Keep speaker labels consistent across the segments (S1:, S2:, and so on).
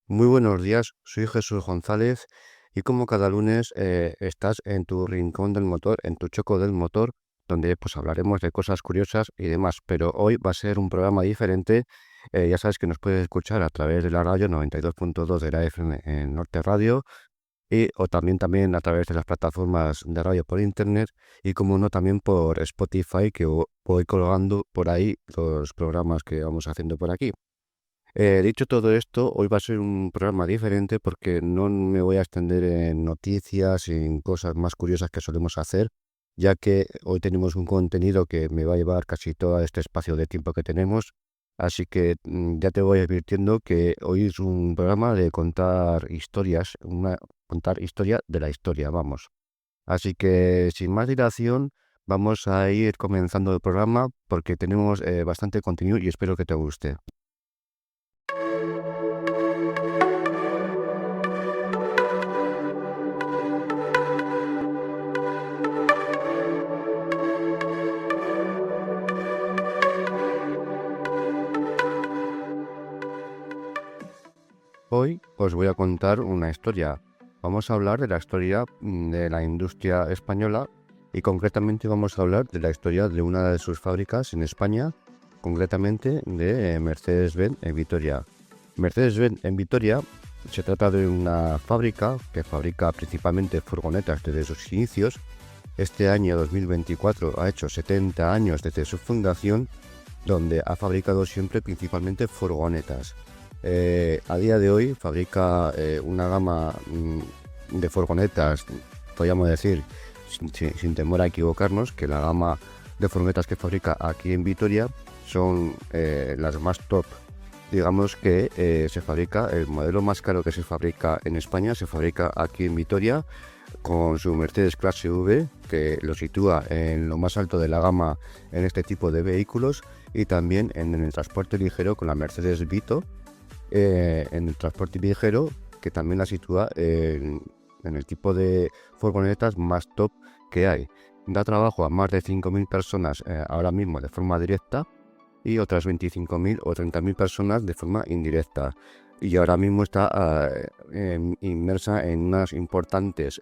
S1: Muy buenos días, soy Jesús González y como cada lunes estás en tu rincón del motor, en tu choco del motor, donde pues hablaremos de cosas curiosas y demás, pero hoy va a ser un programa diferente. Ya sabes que nos puedes escuchar a través de la radio 92.2 de la FM en Norte Radio o también a través de las plataformas de radio por internet y como no también por Spotify que voy colgando por ahí los programas que vamos haciendo por aquí. Dicho todo esto, hoy va a ser un programa diferente porque no me voy a extender en noticias y en cosas más curiosas que solemos hacer, ya que hoy tenemos un contenido que me va a llevar casi todo este espacio de tiempo que tenemos. Así que ya te voy advirtiendo que hoy es un programa de contar historias, contar historia de la historia, vamos. Así que sin más dilación, vamos a ir comenzando el programa porque tenemos bastante contenido y espero que te guste. Hoy os voy a contar una historia. Vamos a hablar de la historia de la industria española y concretamente vamos a hablar de la historia de una de sus fábricas en España, concretamente de Mercedes-Benz en Vitoria. Mercedes-Benz en Vitoria se trata de una fábrica que fabrica principalmente furgonetas desde sus inicios. Este año 2024 ha hecho 70 años desde su fundación, donde ha fabricado siempre principalmente furgonetas. A día de hoy fabrica una gama de furgonetas, podríamos decir, sin temor a equivocarnos, que la gama de furgonetas que fabrica aquí en Vitoria son las más top. Digamos que se fabrica, el modelo más caro que se fabrica en España se fabrica aquí en Vitoria con su Mercedes Clase V, que lo sitúa en lo más alto de la gama en este tipo de vehículos, y también en el transporte ligero con la Mercedes Vito, en el transporte ligero, que también la sitúa en el tipo de furgonetas más top que hay. Da trabajo a más de 5.000 personas ahora mismo de forma directa y otras 25.000 o 30.000 personas de forma indirecta. Y ahora mismo está inmersa en unas importantes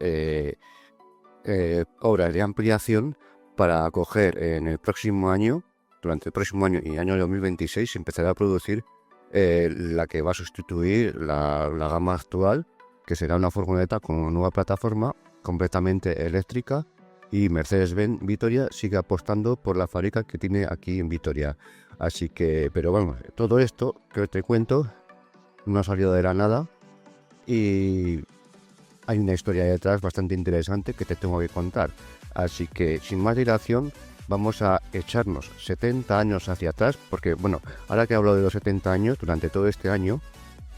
S1: obras de ampliación para acoger en el próximo año, durante el próximo año y año 2026, se empezará a producir la que va a sustituir la gama actual, que será una furgoneta con una nueva plataforma completamente eléctrica, y Mercedes-Benz Vitoria sigue apostando por la fábrica que tiene aquí en Vitoria. Así que, pero bueno, todo esto que te cuento no ha salido de la nada y hay una historia detrás bastante interesante que te tengo que contar. Así que, sin más dilación, vamos a echarnos 70 años hacia atrás, porque bueno, ahora que hablo de los 70 años, durante todo este año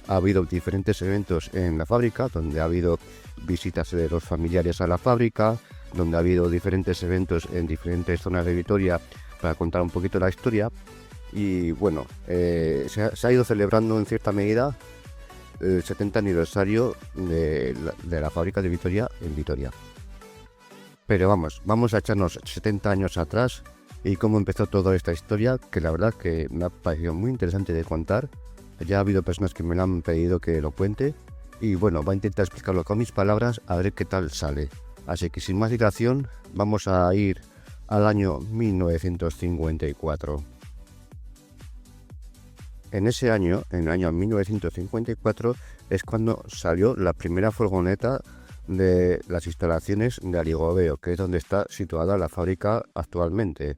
S1: ha habido diferentes eventos en la fábrica, donde ha habido visitas de los familiares a la fábrica, donde ha habido diferentes eventos en diferentes zonas de Vitoria para contar un poquito la historia. Y bueno, se ha ido celebrando en cierta medida el 70 aniversario de la fábrica de Vitoria en Vitoria. Pero vamos a echarnos 70 años atrás y cómo empezó toda esta historia, que la verdad que me ha parecido muy interesante de contar. Ya ha habido personas que me lo han pedido que lo cuente y bueno, voy a intentar explicarlo con mis palabras a ver qué tal sale. Así que sin más dilación, vamos a ir al año 1954. En ese año, en el año 1954, es cuando salió la primera furgoneta de las instalaciones de Aligobeo, que es donde está situada la fábrica actualmente.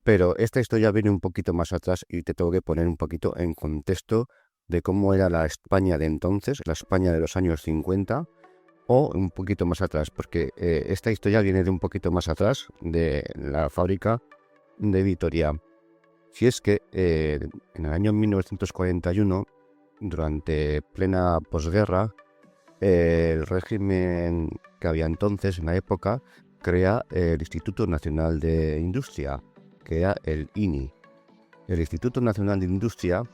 S1: Pero esta historia viene un poquito más atrás y te tengo que poner un poquito en contexto de cómo era la España de entonces, la España de los años 50, o un poquito más atrás, porque esta historia viene de un poquito más atrás, de la fábrica de Vitoria. Si es que en el año 1941, durante plena posguerra, el régimen que había entonces en la época crea el Instituto Nacional de Industria, que era el INI. El Instituto Nacional de Industria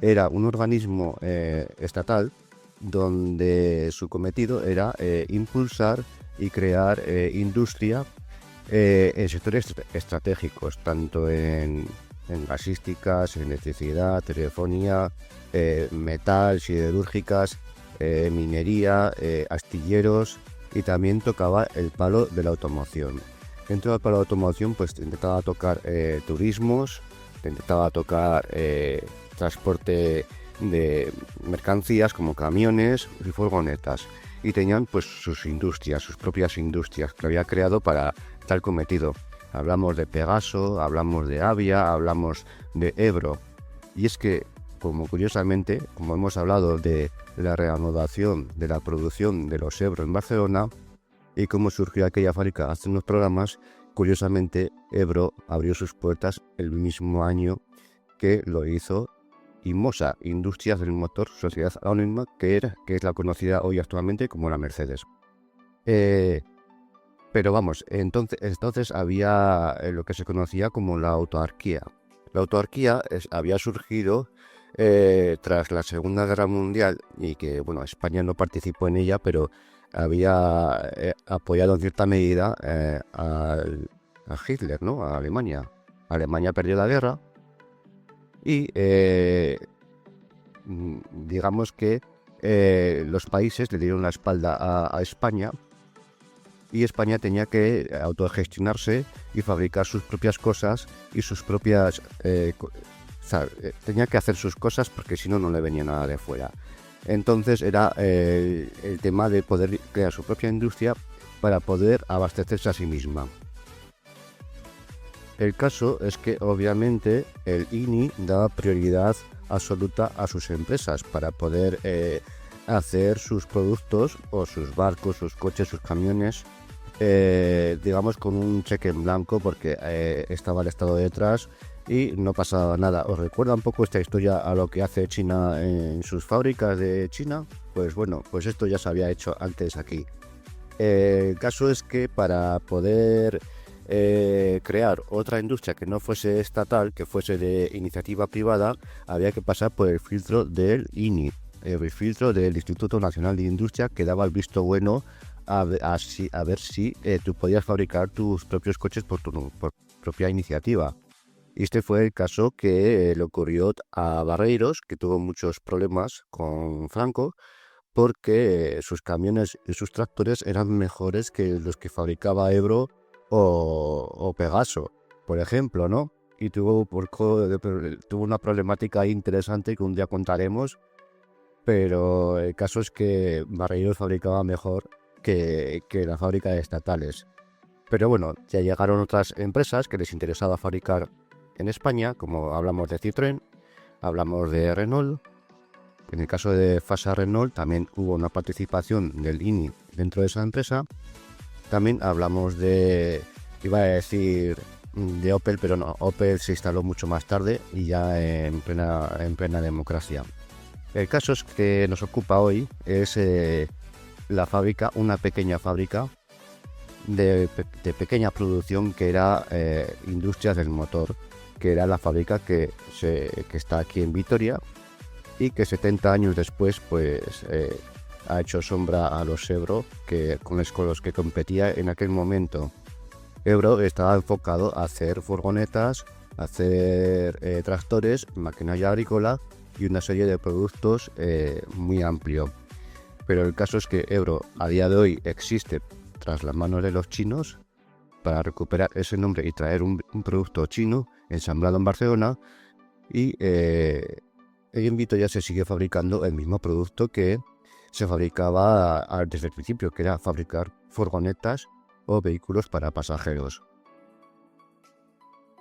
S1: era un organismo estatal donde su cometido era impulsar y crear industria en sectores estratégicos, tanto en en gasísticas, electricidad, telefonía, metal, siderúrgicas, minería, astilleros, y también tocaba el palo de la automoción. Dentro del palo de la automoción pues intentaba tocar turismos, intentaba tocar transporte de mercancías como camiones y furgonetas, y tenían pues sus industrias, sus propias industrias que había creado para tal cometido. Hablamos de Pegaso, hablamos de Avia, hablamos de Ebro. Y es que, como curiosamente, como hemos hablado de la reanudación de la producción de los Ebro en Barcelona y cómo surgió aquella fábrica hace unos programas, curiosamente Ebro abrió sus puertas el mismo año que lo hizo Imosa, Industrias del Motor, Sociedad Anónima, que es la conocida hoy actualmente como la Mercedes. Pero vamos, entonces había lo que se conocía como la autarquía. La autarquía había surgido tras la Segunda Guerra Mundial, y que, bueno, España no participó en ella, pero había apoyado en cierta medida a Hitler, ¿no? A Alemania. Alemania perdió la guerra y digamos que los países le dieron la espalda a España, y España tenía que autogestionarse y fabricar sus propias cosas y sus propias... tenía que hacer sus cosas, porque si no, no le venía nada de fuera. Entonces era el tema de poder crear su propia industria para poder abastecerse a sí misma. El caso es que obviamente el INI daba prioridad absoluta a sus empresas para poder hacer sus productos o sus barcos, sus coches, sus camiones, digamos con un cheque en blanco, porque estaba el Estado detrás y no pasaba nada. ¿Os recuerda un poco esta historia a lo que hace China en sus fábricas de China? Pues bueno, pues esto ya se había hecho antes aquí. El caso es que para poder crear otra industria que no fuese estatal, que fuese de iniciativa privada, había que pasar por el filtro del INI, el filtro del Instituto Nacional de Industria, que daba el visto bueno a ver si tú podías fabricar tus propios coches por propia iniciativa. Y este fue el caso que le ocurrió a Barreiros, que tuvo muchos problemas con Franco, porque sus camiones y sus tractores eran mejores que los que fabricaba Ebro o Pegaso, por ejemplo, ¿no? Y tuvo una problemática interesante que un día contaremos, pero el caso es que Barreiros fabricaba mejor que las fábricas estatales. Pero bueno, ya llegaron otras empresas que les interesaba fabricar en España, como hablamos de Citroën, hablamos de Renault. En el caso de Fasa Renault también hubo una participación del INI dentro de esa empresa. También hablamos iba a decir de Opel, pero no, Opel se instaló mucho más tarde y ya en plena democracia. El caso es que nos ocupa hoy es la fábrica, una pequeña fábrica de pequeña producción, que era Industrias del Motor, que era la fábrica que está aquí en Vitoria, y que 70 años después pues ha hecho sombra a los Ebro, con los que competía en aquel momento. Ebro estaba enfocado a hacer furgonetas, a hacer tractores, maquinaria agrícola y una serie de productos muy amplio. Pero el caso es que Ebro a día de hoy existe tras las manos de los chinos, para recuperar ese nombre y traer un producto chino ensamblado en Barcelona, y en Vitoria se sigue fabricando el mismo producto que se fabricaba desde el principio, que era fabricar furgonetas o vehículos para pasajeros.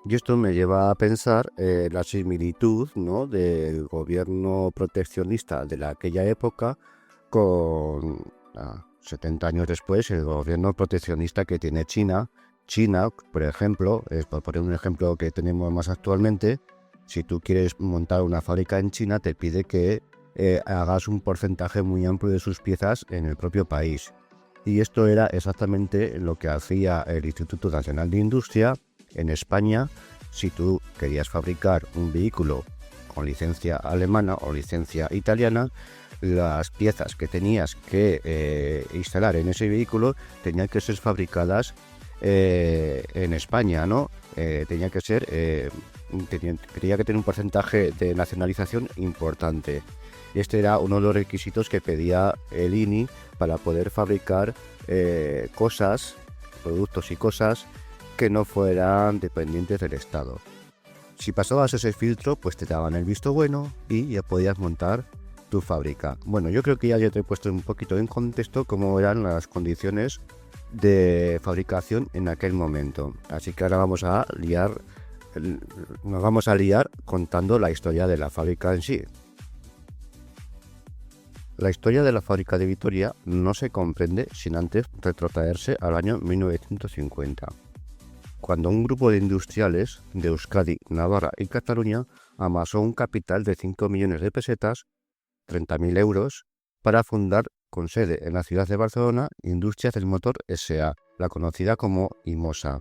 S1: Y esto me lleva a pensar la similitud, ¿no?, del gobierno proteccionista de aquella época con 70 años después el gobierno proteccionista que tiene China. China, por ejemplo, por poner un ejemplo que tenemos más actualmente, si tú quieres montar una fábrica en China, te pide que hagas un porcentaje muy amplio de sus piezas en el propio país. Y esto era exactamente lo que hacía el Instituto Nacional de Industria en España. Si tú querías fabricar un vehículo con licencia alemana o licencia italiana, las piezas que tenías que instalar en ese vehículo tenían que ser fabricadas en España, ¿no? Tenía que ser tenía que tener un porcentaje de nacionalización importante. Este era uno de los requisitos que pedía el INI para poder fabricar productos y cosas que no fueran dependientes del Estado. Si pasabas ese filtro, pues te daban el visto bueno y ya podías montar tu fábrica. Bueno, yo creo que ya te he puesto un poquito en contexto cómo eran las condiciones de fabricación en aquel momento. Así que ahora nos vamos a liar contando la historia de la fábrica en sí. La historia de la fábrica de Vitoria no se comprende sin antes retrotraerse al año 1950, cuando un grupo de industriales de Euskadi, Navarra y Cataluña amasó un capital de 5 millones de pesetas, 30.000 euros, para fundar, con sede en la ciudad de Barcelona, Industrias del Motor S.A., la conocida como Imosa.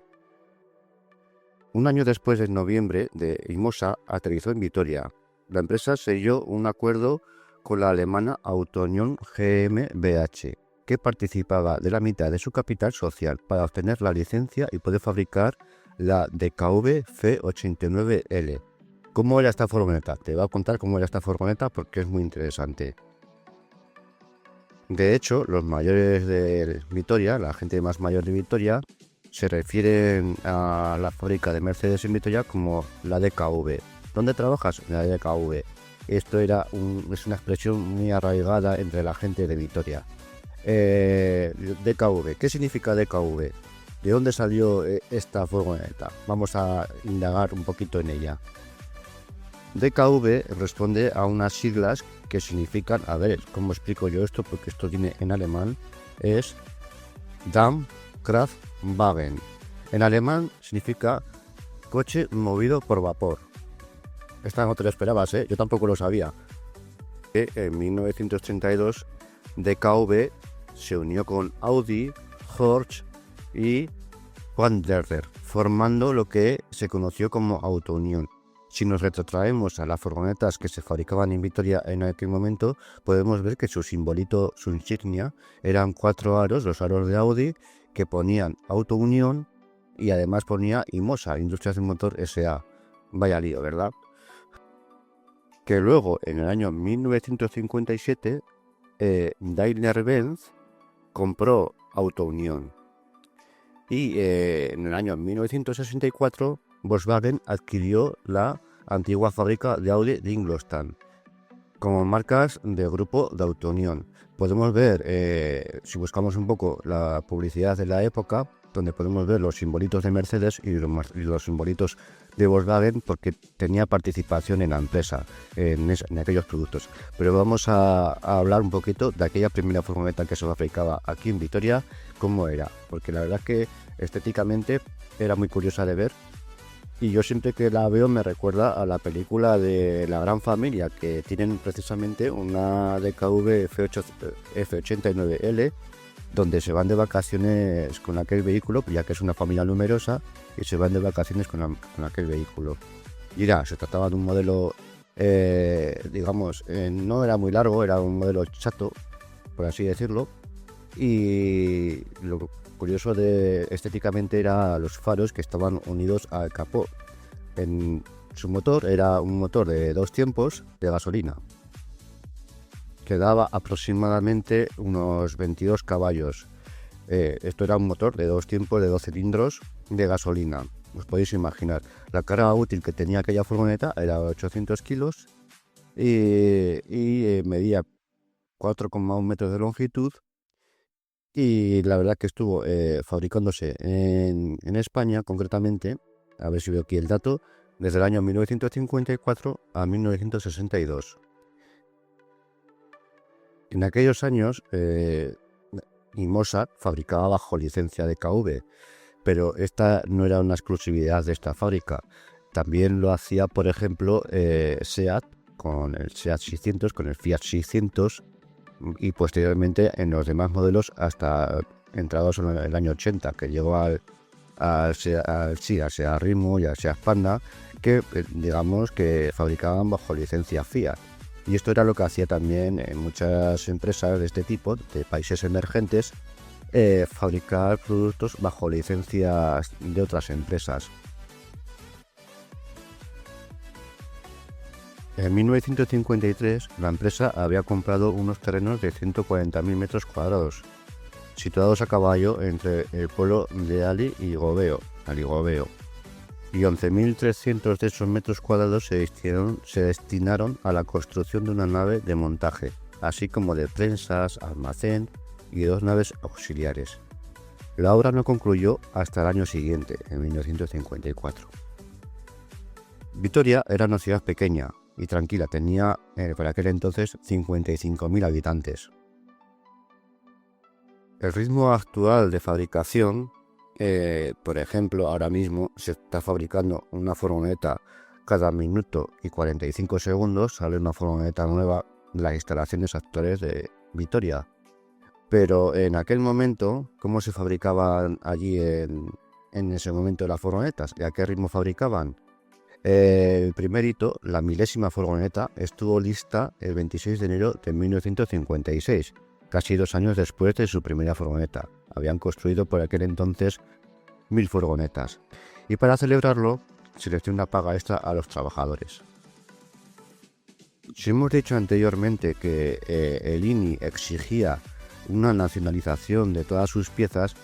S1: Un año después, en noviembre, Imosa aterrizó en Vitoria. La empresa selló un acuerdo con la alemana Auto-Union GmbH, que participaba de la mitad de su capital social para obtener la licencia y poder fabricar la DKV C89L. ¿Cómo era esta furgoneta? Te voy a contar cómo era esta furgoneta porque es muy interesante. De hecho, los mayores de Vitoria, la gente más mayor de Vitoria, se refieren a la fábrica de Mercedes en Vitoria como la DKV. ¿Dónde trabajas? En la DKV. Esto es una expresión muy arraigada entre la gente de Vitoria. DKV, ¿qué significa DKV? ¿De dónde salió esta furgoneta? Vamos a indagar un poquito en ella. DKV responde a unas siglas que significan, a ver, ¿cómo explico yo esto? Porque esto viene en alemán, es Dampfkraftwagen. En alemán significa coche movido por vapor. Esta no te lo esperabas, ¿eh? Yo tampoco lo sabía. En 1932 DKV se unió con Audi, Horch y Wanderer, formando lo que se conoció como Auto-Union. Si nos retrotraemos a las furgonetas que se fabricaban en Vitoria en aquel momento, podemos ver que su simbolito, su insignia, eran 4 aros, los aros de Audi, que ponían Auto-Union y además ponía Imosa, Industrias del Motor S.A. Vaya lío, ¿verdad? Que luego, en el año 1957, Daimler-Benz compró Auto-Union. Y en el año 1964, Volkswagen adquirió la antigua fábrica de Audi de Ingolstadt como marcas del grupo de Auto-Union. Podemos ver, si buscamos un poco la publicidad de la época, donde podemos ver los simbolitos de Mercedes y los simbolitos de Volkswagen, porque tenía participación en la empresa, en aquellos productos. Pero vamos a hablar un poquito de aquella primera furgoneta que se fabricaba aquí en Vitoria, cómo era, porque la verdad es que estéticamente era muy curiosa de ver. Y yo siempre que la veo me recuerda a la película de La Gran Familia, que tienen precisamente una DKV F89L, donde se van de vacaciones con aquel vehículo, ya que es una familia numerosa, y se van de vacaciones con aquel vehículo. Y se trataba de un modelo, no era muy largo, era un modelo chato, por así decirlo, y lo curioso estéticamente era los faros que estaban unidos al capó. En su motor era un motor de 2 tiempos de gasolina, que daba aproximadamente unos 22 caballos. Esto era un motor de 2 tiempos de 2 cilindros de gasolina. Os podéis imaginar. La carga útil que tenía aquella furgoneta era 800 kilos y medía 4,1 metros de longitud. Y la verdad que estuvo fabricándose en España, concretamente, a ver si veo aquí el dato, desde el año 1954 a 1962. En aquellos años, Imosa fabricaba bajo licencia de KV, pero esta no era una exclusividad de esta fábrica. También lo hacía, por ejemplo, SEAT, con el SEAT 600, con el Fiat 600, y posteriormente en los demás modelos hasta entrados en el año 80, que llegó al SEAT Rimo y al SEAT Panda, que digamos que fabricaban bajo licencia Fiat. Y esto era lo que hacía también en muchas empresas de este tipo, de países emergentes, fabricar productos bajo licencias de otras empresas. En 1953, la empresa había comprado unos terrenos de 140.000 metros cuadrados, situados a caballo entre el pueblo de Aligobeo, y 11.300 de esos metros cuadrados se destinaron a la construcción de una nave de montaje, así como de prensas, almacén y 2 naves auxiliares. La obra no concluyó hasta el año siguiente, en 1954. Vitoria era una ciudad pequeña y tranquila, tenía por aquel entonces 55.000 habitantes. El ritmo actual de fabricación, por ejemplo, ahora mismo se está fabricando una furgoneta cada minuto y 45 segundos, sale una furgoneta nueva de las instalaciones actuales de Vitoria. Pero en aquel momento, ¿cómo se fabricaban allí en ese momento las furgonetas? ¿Y a qué ritmo fabricaban? El primer hito, la milésima furgoneta, estuvo lista el 26 de enero de 1956, casi 2 años después de su primera furgoneta. Habían construido por aquel entonces 1.000 furgonetas. Y para celebrarlo, se les dio una paga extra a los trabajadores. Si hemos dicho anteriormente que el INI exigía una nacionalización de todas sus piezas,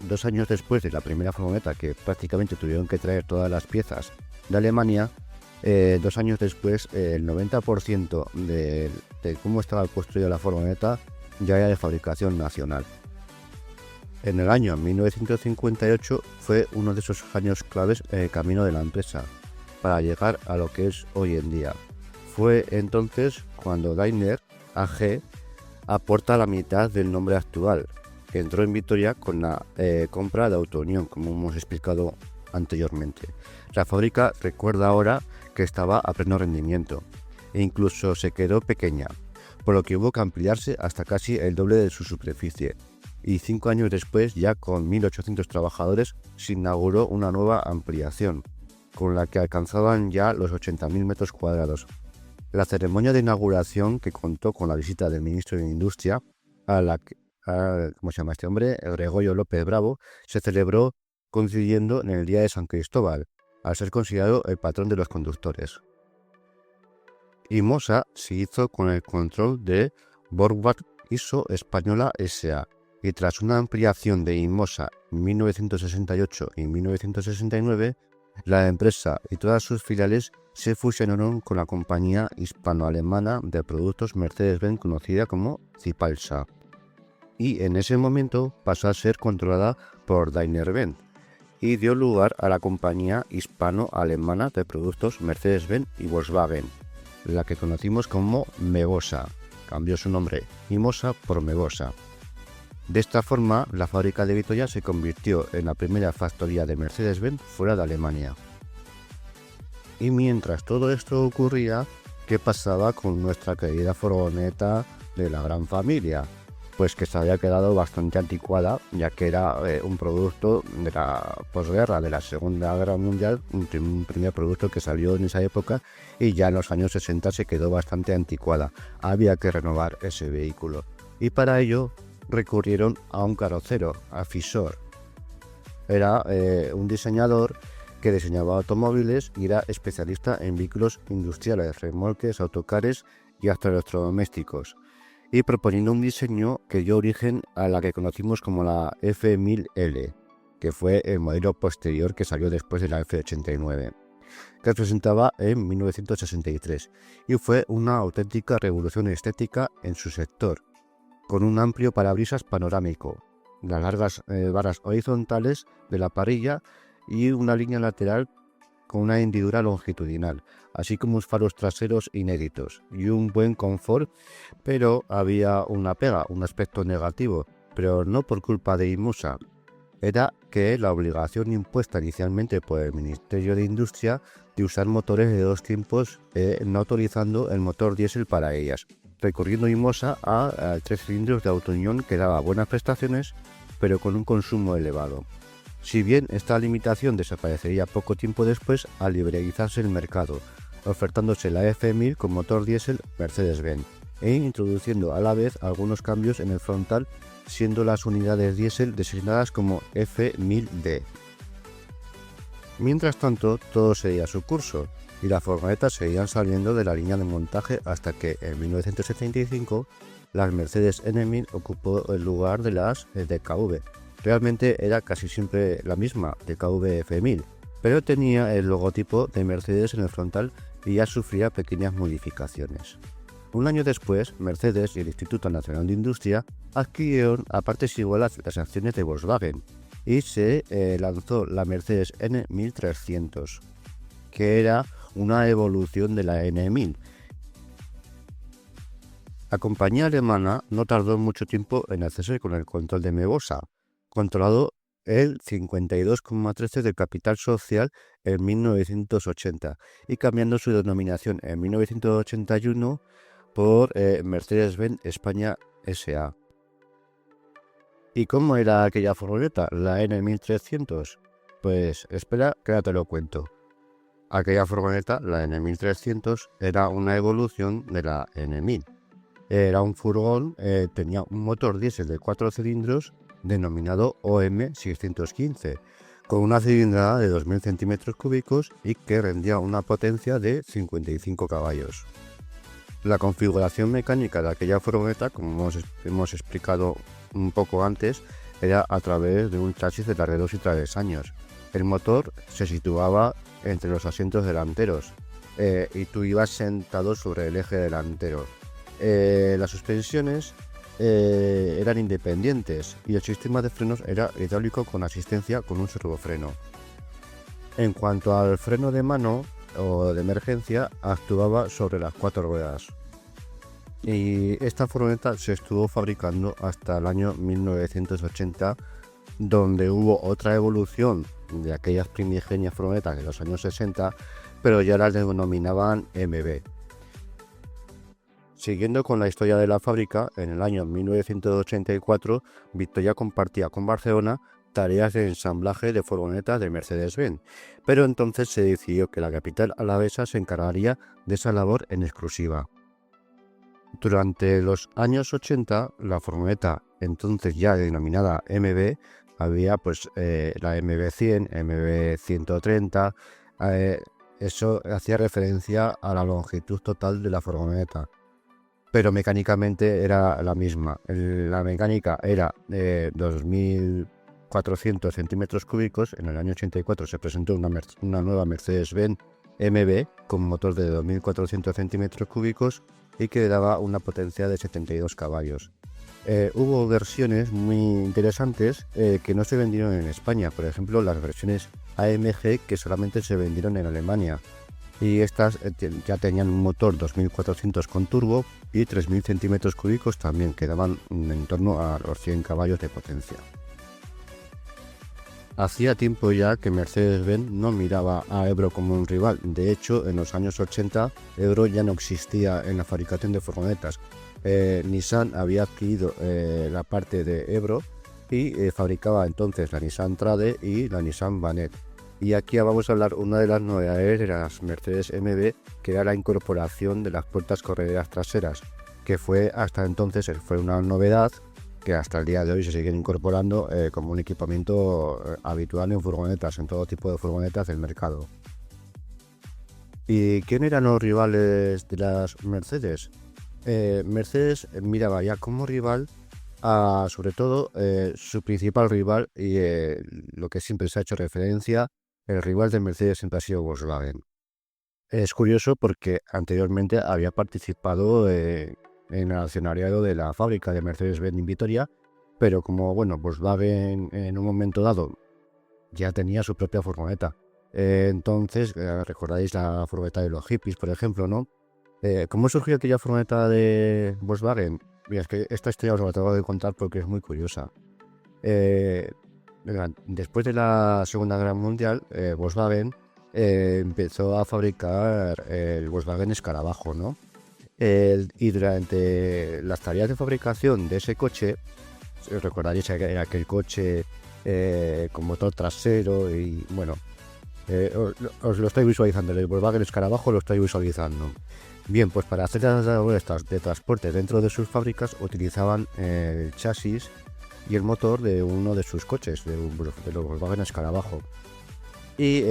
S1: 2 años después de la primera furgoneta, que prácticamente tuvieron que traer todas las piezas de Alemania, 2 años después el 90% de cómo estaba construida la furgoneta ya era de fabricación nacional. En el año 1958 fue uno de esos años claves en el camino de la empresa para llegar a lo que es hoy en día. Fue entonces cuando Daimler AG aporta la mitad del nombre actual, que entró en Vitoria con la compra de Autounión, como hemos explicado anteriormente. La fábrica recuerda ahora que estaba a pleno rendimiento e incluso se quedó pequeña, por lo que hubo que ampliarse hasta casi el doble de su superficie. Y 5 años después, ya con 1.800 trabajadores, se inauguró una nueva ampliación, con la que alcanzaban ya los 80.000 metros cuadrados. La ceremonia de inauguración, que contó con la visita del ministro de Industria, ¿cómo se llama este hombre? Gregorio López Bravo, se celebró coincidiendo en el día de San Cristóbal, al ser considerado el patrón de los conductores. IMOSA se hizo con el control de Borgward ISO Española S.A. y tras una ampliación de IMOSA en 1968 y 1969, la empresa y todas sus filiales se fusionaron con la compañía hispano-alemana de productos Mercedes-Benz conocida como Cipalsa, y en ese momento pasó a ser controlada por Daimler-Benz y dio lugar a la compañía hispano-alemana de productos Mercedes-Benz y Volkswagen, la que conocimos como Mevosa. Cambió su nombre IMOSA por Mevosa. De esta forma, la fábrica de Vitoria se convirtió en la primera factoría de Mercedes-Benz fuera de Alemania. Y mientras todo esto ocurría, ¿qué pasaba con nuestra querida furgoneta de la gran familia? Pues que se había quedado bastante anticuada, ya que era un producto de la posguerra, de la Segunda Guerra Mundial, un primer producto que salió en esa época y ya en los años 60 se quedó bastante anticuada. Había que renovar ese vehículo y para ello recurrieron a un carrocero, a Fisor. Era un diseñador que diseñaba automóviles y era especialista en vehículos industriales, remolques, autocares y hasta electrodomésticos, y proponiendo un diseño que dio origen a la que conocimos como la F1000L, que fue el modelo posterior que salió después de la F89, que se presentaba en 1963, y fue una auténtica revolución estética en su sector, con un amplio parabrisas panorámico, las largas barras horizontales de la parrilla y una línea lateral con una hendidura longitudinal, así como unos faros traseros inéditos y un buen confort, pero había una pega, un aspecto negativo, pero no por culpa de IMOSA. Era que la obligación impuesta inicialmente por el Ministerio de Industria de usar motores de 2 tiempos, no autorizando el motor diésel para ellas, recurriendo IMOSA a 3 cilindros de Autounión que daba buenas prestaciones, pero con un consumo elevado. Si bien esta limitación desaparecería poco tiempo después al liberalizarse el mercado, ofertándose la F1000 con motor diésel Mercedes-Benz e introduciendo a la vez algunos cambios en el frontal, siendo las unidades diésel designadas como F1000D. Mientras tanto, todo seguía su curso, y las furgonetas seguían saliendo de la línea de montaje hasta que en 1975 las Mercedes N1000 ocupó el lugar de las DKV. Realmente era casi siempre la misma, DKV F1000, pero tenía el logotipo de Mercedes en el frontal y ya sufría pequeñas modificaciones. Un año después, Mercedes y el Instituto Nacional de Industria adquirieron a partes iguales las acciones de Volkswagen y se lanzó la Mercedes N1300, que era una evolución de la N1000. La compañía alemana no tardó mucho tiempo en hacerse con el control de Mevosa, controlado el 52,13% del capital social en 1980 y cambiando su denominación en 1981 por Mercedes-Benz España S.A. ¿Y cómo era aquella furgoneta, la N1300? Pues espera que ya te lo cuento. Aquella furgoneta, la N1300, era una evolución de la N1000. Era un furgón, tenía un motor diésel de 4 cilindros denominado OM615, con una cilindrada de 2000 centímetros cúbicos y que rendía una potencia de 55 caballos. La configuración mecánica de aquella furgoneta, como hemos explicado un poco antes, era a través de un chasis de largue 2 y travesaños. El motor se situaba entre los asientos delanteros y tú ibas sentado sobre el eje delantero. Las suspensiones eran independientes y el sistema de frenos era hidráulico con asistencia con un servofreno. En cuanto al freno de mano o de emergencia, actuaba sobre las 4 ruedas. Y esta furgoneta se estuvo fabricando hasta el año 1980, donde hubo otra evolución de aquellas primigenias furgonetas de los años 60, pero ya las denominaban MB. Siguiendo con la historia de la fábrica, en el año 1984, Victoria compartía con Barcelona tareas de ensamblaje de furgonetas de Mercedes-Benz, pero entonces se decidió que la capital alavesa se encargaría de esa labor en exclusiva. Durante los años 80, la furgoneta, entonces ya denominada MB, había la MB100, MB130, eso hacía referencia a la longitud total de la furgoneta, pero mecánicamente era la misma. La mecánica era de 2400 centímetros cúbicos. En el año 84 se presentó una nueva Mercedes-Benz MB con motor de 2400 centímetros cúbicos y que daba una potencia de 72 caballos. Hubo versiones muy interesantes que no se vendieron en España, por ejemplo las versiones AMG que solamente se vendieron en Alemania, y estas ya tenían un motor 2400 con turbo y 3000 centímetros cúbicos también, que daban en torno a los 100 caballos de potencia. Hacía tiempo ya que Mercedes-Benz no miraba a Ebro como un rival. De hecho, en los años 80, Ebro ya no existía en la fabricación de furgonetas. Nissan había adquirido la parte de Ebro y fabricaba entonces la Nissan Trade y la Nissan Vanette. Y aquí vamos a hablar una de las novedades de las Mercedes MB, que era la incorporación de las puertas correderas traseras, que fue hasta entonces una novedad que hasta el día de hoy se siguen incorporando como un equipamiento habitual en furgonetas, en todo tipo de furgonetas del mercado. ¿Y quién eran los rivales de las Mercedes? Mercedes miraba ya como rival a, sobre todo, su principal rival y lo que siempre se ha hecho referencia, el rival de Mercedes siempre ha sido Volkswagen. Es curioso porque anteriormente había participado en el accionariado de la fábrica de Mercedes-Benz en Vitoria, pero como Volkswagen en un momento dado ya tenía su propia furgoneta. Entonces, recordáis la furgoneta de los hippies, por ejemplo, ¿no? ¿Cómo surgió aquella furgoneta de Volkswagen? Mira, es que esta historia os la tengo que contar porque es muy curiosa. Después de la Segunda Guerra Mundial, Volkswagen empezó a fabricar el Volkswagen Escarabajo, ¿no? Y durante las tareas de fabricación de ese coche, recordaréis que era aquel coche con motor trasero y os lo estoy visualizando, el Volkswagen Escarabajo lo estoy visualizando. Bien, pues para hacer las labores de transporte dentro de sus fábricas utilizaban el chasis y el motor de uno de sus coches, de los Volkswagen Escarabajo. Y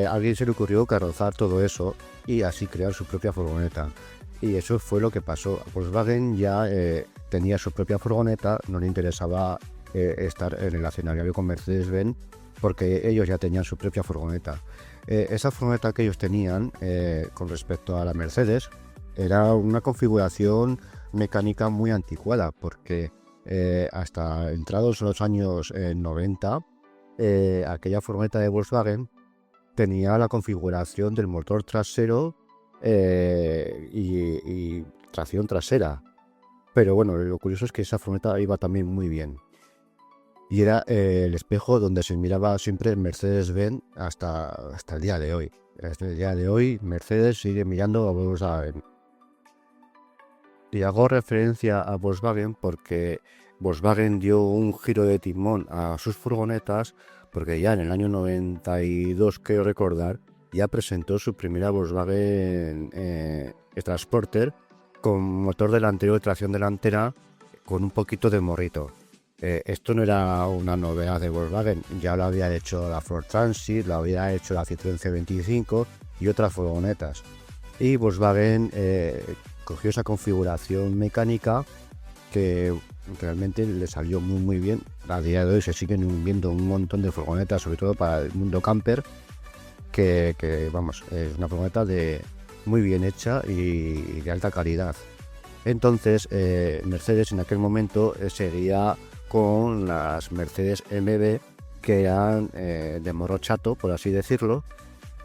S1: a alguien se le ocurrió carrozar todo eso y así crear su propia furgoneta. Y eso fue lo que pasó. Volkswagen ya tenía su propia furgoneta, no le interesaba estar en el accionariado con Mercedes-Benz porque ellos ya tenían su propia furgoneta. Esa furgoneta que ellos tenían con respecto a la Mercedes era una configuración mecánica muy anticuada, porque hasta entrados los años 90, aquella furgoneta de Volkswagen tenía la configuración del motor trasero y tracción trasera. Pero bueno, lo curioso es que esa furgoneta iba también muy bien. Y era el espejo donde se miraba siempre Mercedes-Benz hasta el día de hoy. Hasta el día de hoy Mercedes sigue mirando a Volkswagen. Y hago referencia a Volkswagen porque Volkswagen dio un giro de timón a sus furgonetas, porque ya en el año 92, creo recordar, ya presentó su primera Volkswagen Transporter con motor delantero de tracción delantera con un poquito de morrito. Esto no era una novedad de Volkswagen, ya lo había hecho la Ford Transit, lo había hecho la Citroën C25 y otras furgonetas. Y Volkswagen cogió esa configuración mecánica que realmente le salió muy bien. A día de hoy se siguen viendo un montón de furgonetas, sobre todo para el mundo camper, que vamos, es una furgoneta muy bien hecha y de alta calidad. Entonces Mercedes en aquel momento seguía con las Mercedes MB, que eran de morro chato, por así decirlo,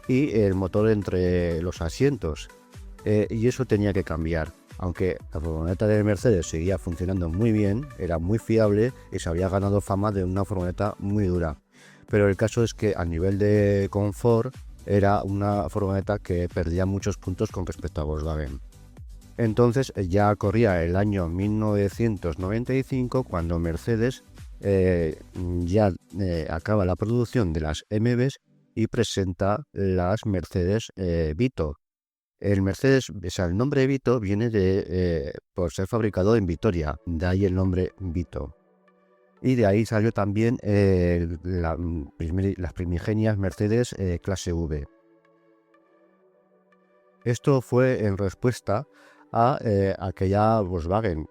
S1: y el motor entre los asientos, y eso tenía que cambiar. Aunque la furgoneta de Mercedes seguía funcionando muy bien, era muy fiable y se había ganado fama de una furgoneta muy dura. Pero el caso es que a nivel de confort era una furgoneta que perdía muchos puntos con respecto a Volkswagen. Entonces ya corría el año 1995 cuando Mercedes ya acaba la producción de las MBs y presenta las Mercedes Vito. El Mercedes, o sea, el nombre Vito viene por ser fabricado en Vitoria, de ahí el nombre Vito. Y de ahí salió también las primigenias Mercedes clase V. Esto fue en respuesta a aquella Volkswagen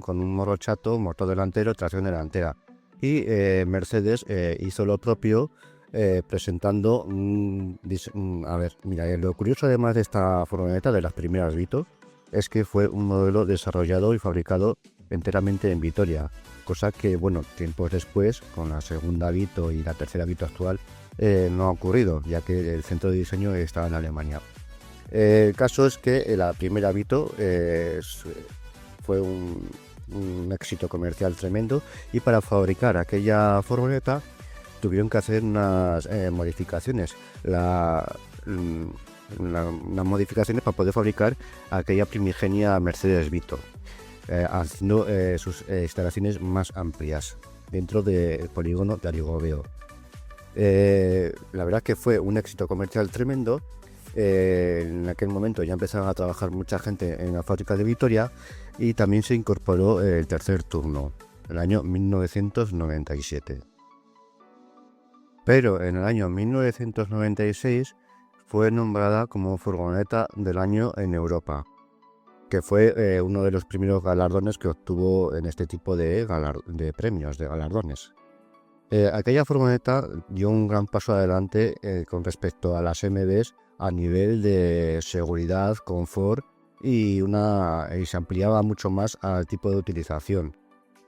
S1: con un morro chato, motor delantero, tracción delantera. Y Mercedes hizo lo propio, presentando a ver, mira, lo curioso además de esta furgoneta, de las primeras Vito, es que fue un modelo desarrollado y fabricado enteramente en Vitoria, cosa que, bueno, tiempos después, con la segunda Vito y la tercera Vito actual, no ha ocurrido, ya que el centro de diseño estaba en Alemania. El caso es que la primera Vito fue un éxito comercial tremendo, y para fabricar aquella furgoneta tuvieron que hacer unas modificaciones. Unas modificaciones para poder fabricar aquella primigenia Mercedes Vito, haciendo sus instalaciones más amplias dentro del polígono de Arigobeo. La verdad que fue un éxito comercial tremendo. En aquel momento ya empezaron a trabajar mucha gente en la fábrica de Vitoria, y también se incorporó el tercer turno, el año 1997. Pero en el año 1996 fue nombrada como furgoneta del año en Europa, que fue uno de los primeros galardones que obtuvo en este tipo de premios, de galardones. Aquella furgoneta dio un gran paso adelante con respecto a las MBs a nivel de seguridad, confort y se ampliaba mucho más al tipo de utilización.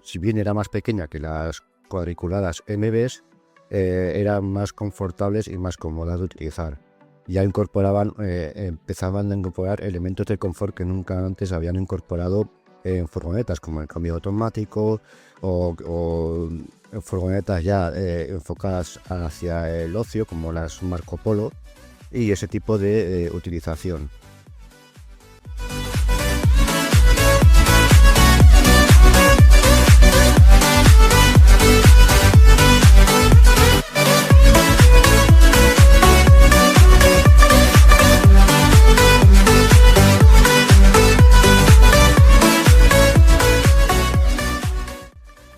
S1: Si bien era más pequeña que las cuadriculadas MBs, eran más confortables y más cómodas de utilizar. Ya empezaban a incorporar elementos de confort que nunca antes habían incorporado en furgonetas, como el cambio automático o furgonetas ya enfocadas hacia el ocio, como las Marco Polo, y ese tipo de utilización.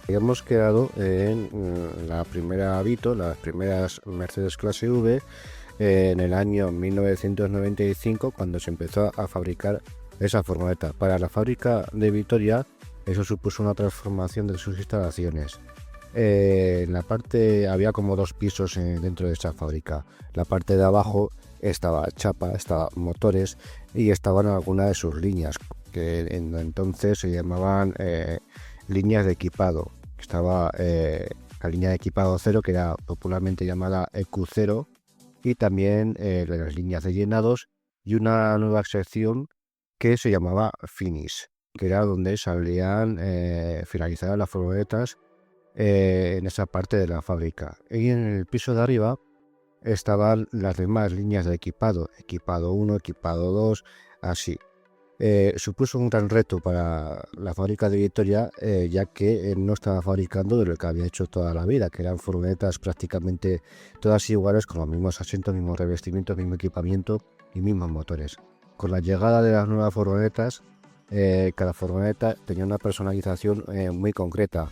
S1: Hemos quedado en la primera Vito, las primeras Mercedes clase V, en el año 1995, cuando se empezó a fabricar esa furgoneta. Para la fábrica de Vitoria eso supuso una transformación de sus instalaciones. En la parte había como dos pisos dentro de esa fábrica. La parte de abajo estaba chapa, estaba motores y estaban algunas de sus líneas, que entonces se llamaban líneas de equipado. Estaba la línea de equipado 0, que era popularmente llamada EQ0, y también las líneas de llenados y una nueva sección que se llamaba Finish, que era donde salían finalizadas las furgonetas en esa parte de la fábrica. Y en el piso de arriba estaban las demás líneas de equipado, equipado 1, equipado 2, así. Supuso un gran reto para la fábrica de Vitoria, ya que no estaba fabricando de lo que había hecho toda la vida, que eran furgonetas prácticamente todas iguales, con los mismos asientos, mismos revestimientos, mismo equipamiento y mismos motores. Con la llegada de las nuevas furgonetas, cada furgoneta tenía una personalización muy concreta.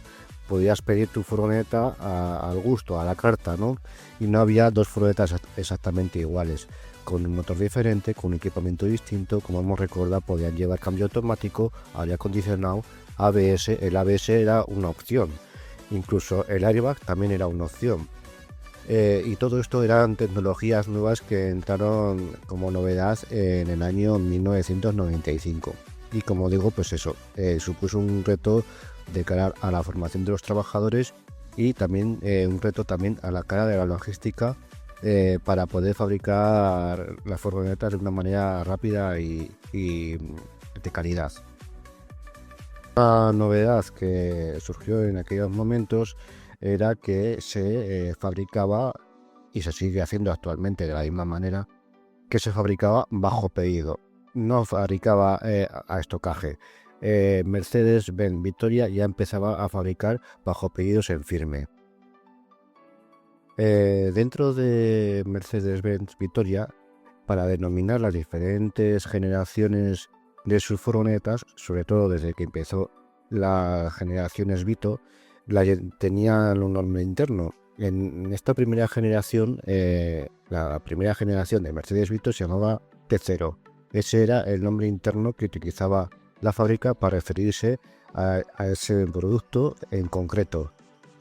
S1: Podías pedir tu furgoneta al gusto, a la carta, ¿no? Y no había dos furgonetas exactamente iguales, con un motor diferente, con un equipamiento distinto. Como hemos recordado, podían llevar cambio automático, aire acondicionado, ABS. El ABS era una opción, incluso el airbag también era una opción. Y todo esto eran tecnologías nuevas que entraron como novedad en el año 1995. Y como digo, pues eso, supuso un reto de cara a la formación de los trabajadores y también un reto también a la cara de la logística, para poder fabricar las furgonetas de una manera rápida y de calidad. Una novedad que surgió en aquellos momentos era que se fabricaba, y se sigue haciendo actualmente de la misma manera, que se fabricaba bajo pedido, no fabricaba a estocaje. Mercedes-Benz Vitoria ya empezaba a fabricar bajo pedidos en firme. Dentro de Mercedes-Benz Vitoria, para denominar las diferentes generaciones de sus furgonetas, sobre todo desde que empezó las generaciones Vito, tenían un nombre interno. En esta primera generación, la primera generación de Mercedes Vito se llamaba T0. Ese era el nombre interno que utilizaba la fábrica para referirse a ese producto en concreto.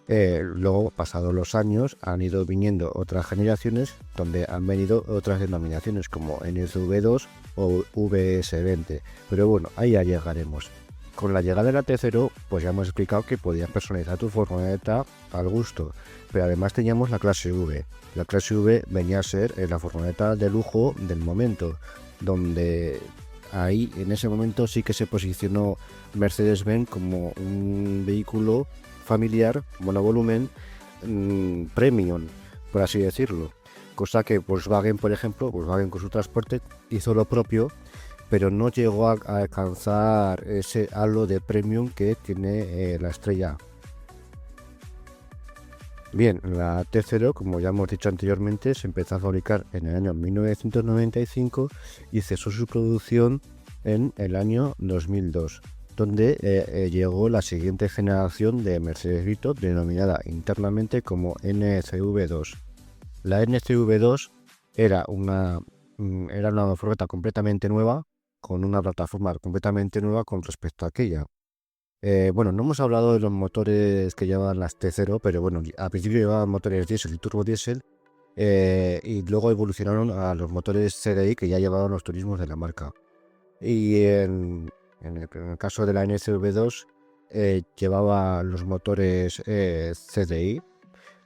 S1: Luego, pasados los años, han ido viniendo otras generaciones donde han venido otras denominaciones como NSV2 o VS20. Pero bueno, ahí ya llegaremos. Con la llegada de la T0, pues ya hemos explicado que podías personalizar tu furgoneta al gusto. Pero además teníamos la clase V. La clase V venía a ser la furgoneta de lujo del momento, donde ahí en ese momento sí que se posicionó Mercedes-Benz como un vehículo familiar, monovolumen, premium, por así decirlo. Cosa que Volkswagen, por ejemplo, Volkswagen con su transporte hizo lo propio, pero no llegó a alcanzar ese halo de premium que tiene la Estrella. Bien, la T0, como ya hemos dicho anteriormente, se empezó a fabricar en el año 1995 y cesó su producción en el año 2002, donde llegó la siguiente generación de Mercedes Vito, denominada internamente como NCV2. La NCV2 era una furgoneta completamente nueva, con una plataforma completamente nueva con respecto a aquella. Bueno, no hemos hablado de los motores que llevaban las T0, pero bueno, al principio llevaban motores diésel y turbo diésel, y luego evolucionaron a los motores CDI que ya llevaban los turismos de la marca. Y en el caso de la NCV2 llevaba los motores CDI,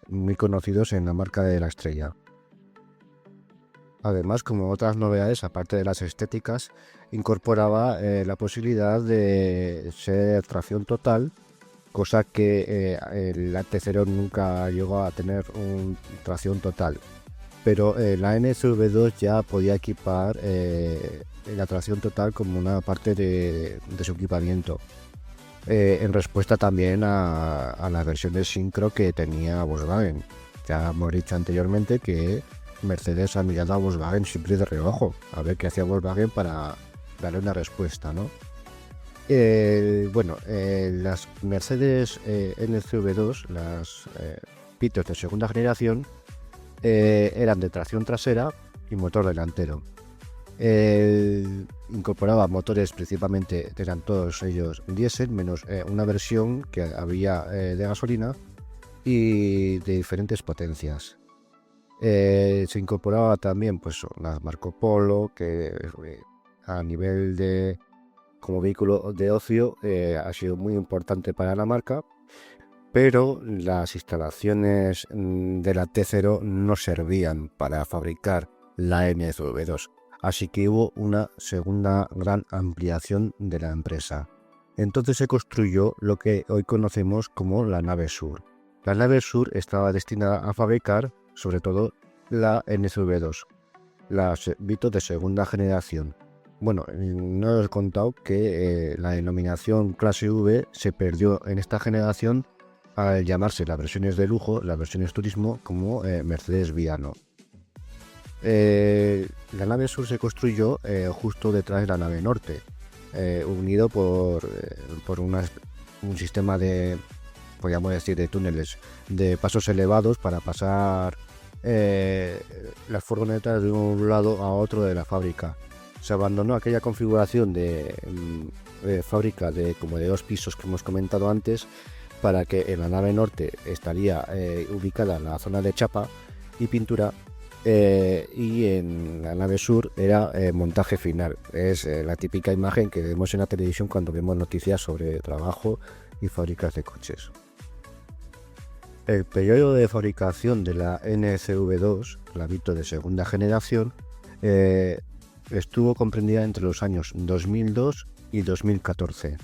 S1: muy conocidos en la marca de la Estrella. Además, como otras novedades, aparte de las estéticas, incorporaba la posibilidad de ser tracción total, cosa que el T0 nunca llegó a tener tracción total. Pero la NSV2 ya podía equipar la tracción total como una parte de su equipamiento, en respuesta también a la versión de Syncro que tenía Volkswagen. Ya hemos dicho anteriormente que Mercedes ha mirado a Volkswagen siempre de reojo, a ver qué hacía Volkswagen para darle una respuesta, ¿no? Bueno, las Mercedes NCV2, las Vitos de segunda generación, eran de tracción trasera y motor delantero. Incorporaba motores, principalmente eran todos ellos diésel, menos una versión que había de gasolina y de diferentes potencias. Se incorporaba también pues la Marco Polo, que a nivel de como vehículo de ocio ha sido muy importante para la marca, pero las instalaciones de la T0 no servían para fabricar la NCV2, así que hubo una segunda gran ampliación de la empresa. Entonces se construyó lo que hoy conocemos como la nave Sur. La nave Sur estaba destinada a fabricar sobre todo la NCV2, las Vito de segunda generación. Bueno, no os he contado que la denominación clase V se perdió en esta generación al llamarse las versiones de lujo, las versiones turismo, como Mercedes Viano. La nave Sur se construyó justo detrás de la nave Norte, unido por un sistema de, podríamos decir, de túneles de pasos elevados para pasar las furgonetas de un lado a otro de la fábrica. Se abandonó aquella configuración de fábrica como de 2 pisos que hemos comentado antes, para que en la nave norte estaría ubicada la zona de chapa y pintura, y en la nave sur era montaje final. Es la típica imagen que vemos en la televisión cuando vemos noticias sobre trabajo y fábricas de coches. El periodo de fabricación de la NCV2, la Vito de segunda generación, estuvo comprendida entre los años 2002 y 2014,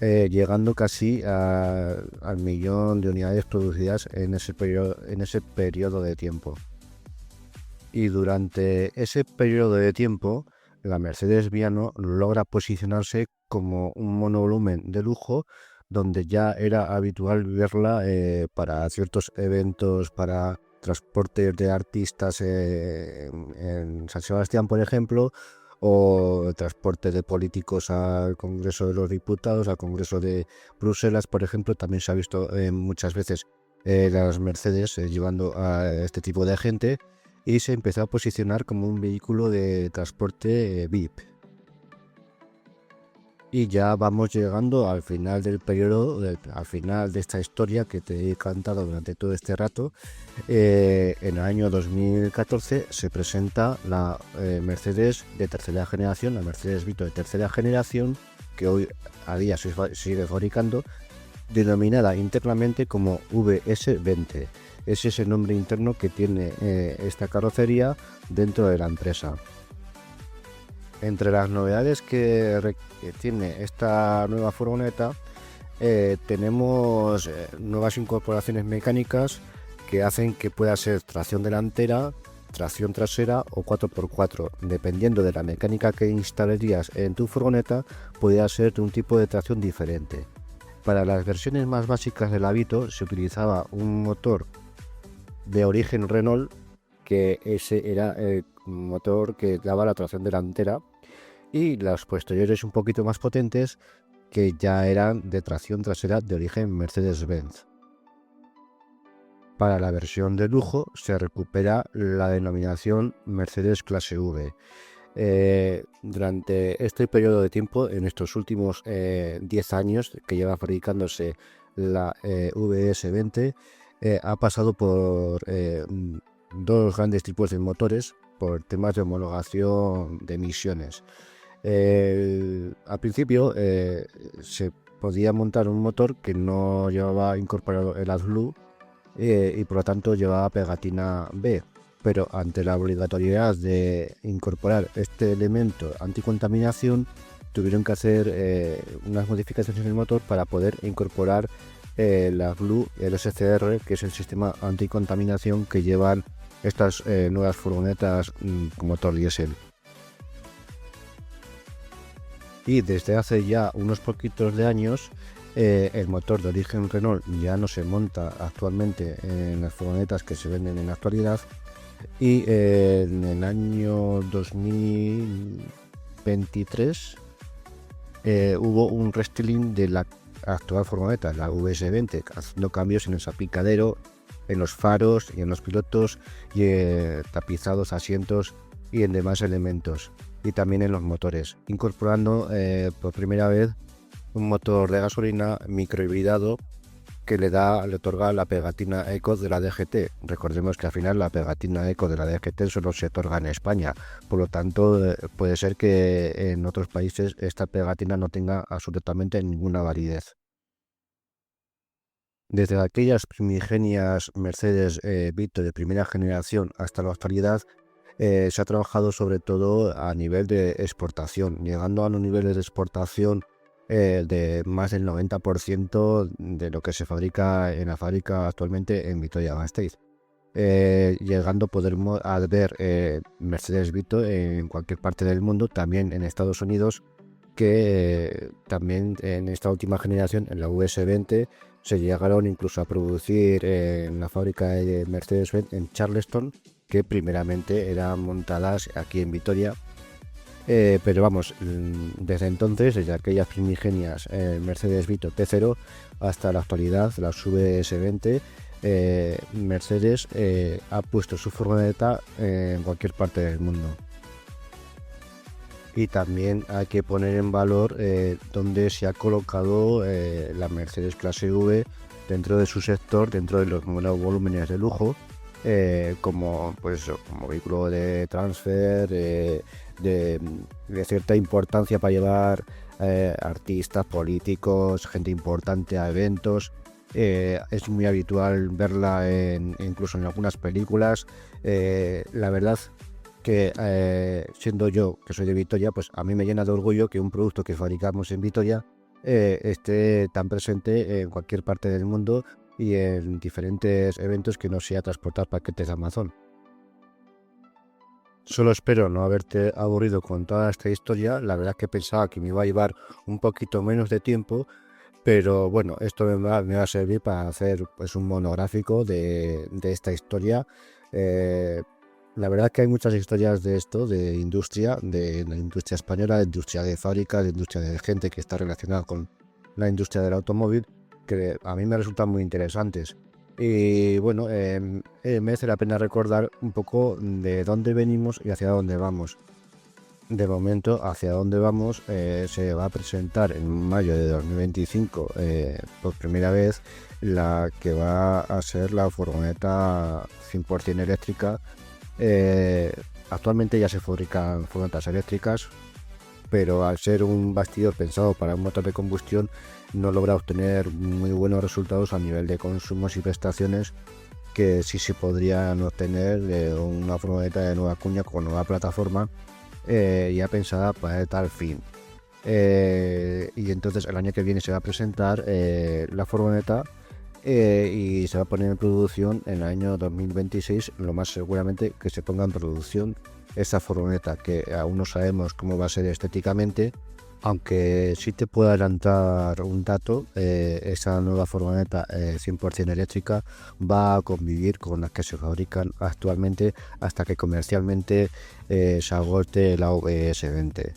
S1: llegando casi al millón de unidades producidas en ese periodo de tiempo. Y durante ese periodo de tiempo, la Mercedes Viano logra posicionarse como un monovolumen de lujo, donde ya era habitual verla para ciertos eventos, para transportes de artistas en San Sebastián, por ejemplo, o transporte de políticos al Congreso de los Diputados, al Congreso de Bruselas, por ejemplo. También se ha visto muchas veces las Mercedes llevando a este tipo de gente, y se empezó a posicionar como un vehículo de transporte VIP. Y ya vamos llegando al final del periodo, al final de esta historia que te he contado durante todo este rato. En el año 2014 se presenta la Mercedes de tercera generación, la Mercedes Vito de tercera generación, que hoy a día se sigue fabricando, denominada internamente como VS20. Ese es el nombre interno que tiene esta carrocería dentro de la empresa. Entre las novedades que tiene esta nueva furgoneta, tenemos nuevas incorporaciones mecánicas que hacen que pueda ser tracción delantera, tracción trasera o 4x4. Dependiendo de la mecánica que instalarías en tu furgoneta, podría ser de un tipo de tracción diferente. Para las versiones más básicas de la Vito se utilizaba un motor de origen Renault, que ese era el motor que daba la tracción delantera, y las posteriores un poquito más potentes, que ya eran de tracción trasera de origen Mercedes-Benz. Para la versión de lujo se recupera la denominación Mercedes clase V. Durante este periodo de tiempo, en estos últimos 10 años que lleva fabricándose la VS20, ha pasado por 2 grandes tipos de motores por temas de homologación de emisiones. Al principio se podía montar un motor que no llevaba incorporado el AdBlue y por lo tanto llevaba pegatina B, pero ante la obligatoriedad de incorporar este elemento anticontaminación, tuvieron que hacer unas modificaciones en el motor para poder incorporar el AdBlue y el SCR, que es el sistema anticontaminación que llevan estas nuevas furgonetas con motor diésel. Y desde hace ya unos poquitos de años, el motor de origen Renault ya no se monta actualmente en las furgonetas que se venden en la actualidad, y en el año 2023 hubo un restyling de la actual furgoneta, la VS20, haciendo cambios en el salpicadero en los faros y en los pilotos y tapizados asientos y en demás elementos, y también en los motores, incorporando por primera vez un motor de gasolina microhibridado que le otorga la pegatina Eco de la DGT. Recordemos que al final la pegatina Eco de la DGT solo se otorga en España, por lo tanto puede ser que en otros países esta pegatina no tenga absolutamente ninguna validez. Desde aquellas primigenias Mercedes Vito de primera generación hasta la actualidad, se ha trabajado sobre todo a nivel de exportación, llegando a los niveles de exportación de más del 90% de lo que se fabrica en la fábrica actualmente en Vitoria-Gasteiz. Llegando a ver Mercedes Vito en cualquier parte del mundo, también en Estados Unidos, que también en esta última generación, en la US20, se llegaron incluso a producir en la fábrica de Mercedes-Benz en Charleston, que primeramente eran montadas aquí en Vitoria. Pero vamos, desde entonces, desde aquellas primigenias Mercedes Vito P0 hasta la actualidad, las VS20, Mercedes ha puesto su furgoneta en cualquier parte del mundo. Y también hay que poner en valor dónde se ha colocado la Mercedes Clase V dentro de su sector, dentro de los volúmenes de lujo, como vehículo de transfer, de cierta importancia para llevar artistas, políticos, gente importante a eventos. Es muy habitual verla incluso en algunas películas. La verdad que siendo yo, que soy de Vitoria, pues a mí me llena de orgullo que un producto que fabricamos en Vitoria esté tan presente en cualquier parte del mundo y en diferentes eventos que no sea transportar paquetes de Amazon. Solo espero no haberte aburrido con toda esta historia. La verdad es que pensaba que me iba a llevar un poquito menos de tiempo, pero bueno, esto me va a servir para hacer pues un monográfico de esta historia. La verdad es que hay muchas historias de esto, de la industria española, de industria de fábricas, de industria de gente que está relacionada con la industria del automóvil, que a mí me resultan muy interesantes. Y bueno, merece la pena recordar un poco de dónde venimos y hacia dónde vamos. De momento, hacia dónde vamos, se va a presentar en mayo de 2025 por primera vez la que va a ser la furgoneta 100% eléctrica. Actualmente ya se fabrican furgonetas eléctricas, pero al ser un bastidor pensado para un motor de combustión no logra obtener muy buenos resultados a nivel de consumos y prestaciones que sí se podrían obtener de una furgoneta de nueva cuña con nueva plataforma ya pensada para tal fin. Y entonces el año que viene se va a presentar la furgoneta y se va a poner en producción en el año 2026, lo más seguramente que se ponga en producción esa furgoneta, que aún no sabemos cómo va a ser estéticamente, aunque sí te puedo adelantar un dato. Esa nueva furgoneta 100% eléctrica va a convivir con las que se fabrican actualmente hasta que comercialmente se agote la VS20.